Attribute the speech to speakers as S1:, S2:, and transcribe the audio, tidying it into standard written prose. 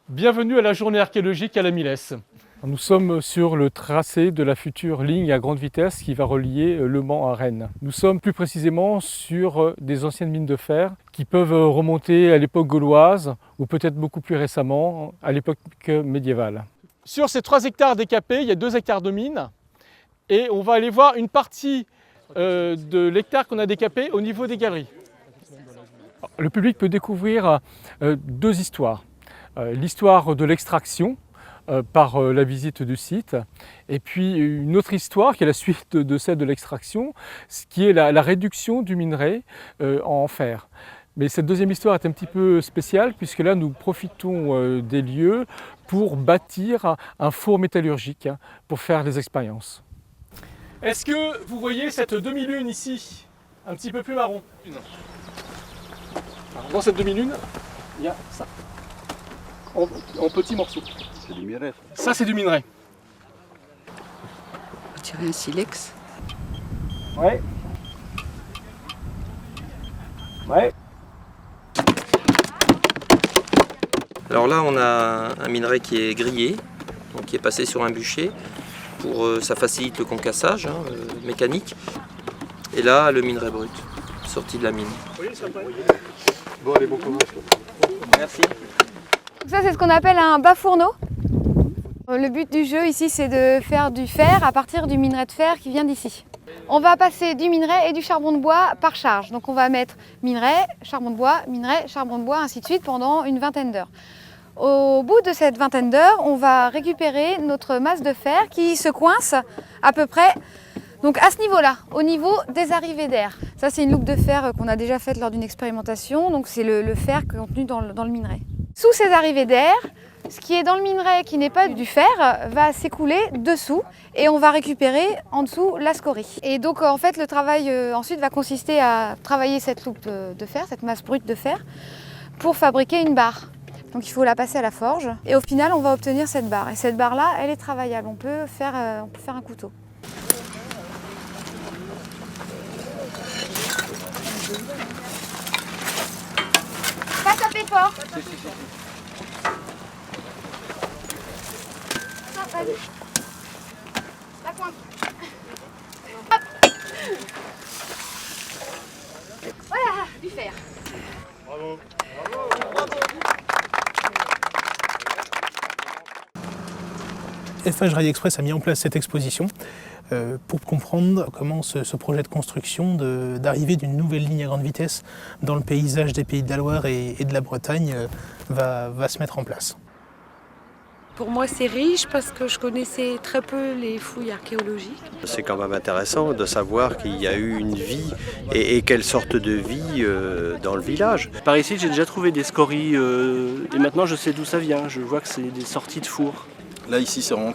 S1: Bienvenue à la journée archéologique à la Milesse. Nous sommes sur le tracé de la future ligne à grande vitesse qui va relier Le Mans à Rennes. Nous sommes plus précisément sur des anciennes mines de fer qui peuvent remonter à l'époque gauloise ou peut-être beaucoup plus récemment à l'époque médiévale. Sur ces 3 hectares décapés, il y a 2 hectares de mines et on va aller voir une partie de l'hectare qu'on a décapé au niveau des galeries. Le public peut découvrir 2 histoires. L'histoire de l'extraction par la visite du site et puis une autre histoire qui est la suite de celle de l'extraction, ce qui est la réduction du minerai en fer. Mais cette deuxième histoire est un petit peu spéciale puisque là nous profitons des lieux pour bâtir un four métallurgique pour faire des expériences. Est-ce que vous voyez cette demi-lune ici, un petit peu plus marron? Alors, dans cette demi-lune, il y a ça, en petits morceaux.
S2: C'est du minerai.
S1: Ça, c'est du minerai.
S3: On dirait un silex.
S1: Ouais. Ouais.
S4: Alors là, on a un minerai qui est grillé, donc qui est passé sur un bûcher. Ça facilite le concassage mécanique. Et là, le minerai brut, sorti de la mine.
S2: Bon, allez, bon courage.
S4: Merci.
S5: Ça, c'est ce qu'on appelle un bas fourneau. Le but du jeu ici, c'est de faire du fer à partir du minerai de fer qui vient d'ici. On va passer du minerai et du charbon de bois par charge. Donc on va mettre minerai, charbon de bois, ainsi de suite pendant une vingtaine d'heures. Au bout de cette vingtaine d'heures, on va récupérer notre masse de fer qui se coince à peu près donc à ce niveau-là, au niveau des arrivées d'air. Ça, c'est une loupe de fer qu'on a déjà faite lors d'une expérimentation. Donc c'est le fer contenu dans le minerai. Sous ces arrivées d'air, ce qui est dans le minerai qui n'est pas du fer va s'écouler dessous et on va récupérer en dessous la scorie. Et donc en fait le travail ensuite va consister à travailler cette loupe de fer, cette masse brute de fer, pour fabriquer une barre. Donc il faut la passer à la forge et au final on va obtenir cette barre. Et cette barre là, elle est travaillable, on peut faire un couteau. Pas taper fort. Vas-y. La pointe. Hop. Voilà, du fer.
S2: Bravo.
S6: Eiffage Rail Express a mis en place cette exposition pour comprendre comment ce projet de construction d'arrivée d'une nouvelle ligne à grande vitesse dans le paysage des Pays de la Loire et de la Bretagne va se mettre en place.
S3: Pour moi, c'est riche parce que je connaissais très peu les fouilles archéologiques.
S7: C'est quand même intéressant de savoir qu'il y a eu une vie et quelle sorte de vie dans le village.
S8: Par ici, j'ai déjà trouvé des scories et maintenant je sais d'où ça vient. Je vois que c'est des sorties de four.
S2: Là, ici, c'est vraiment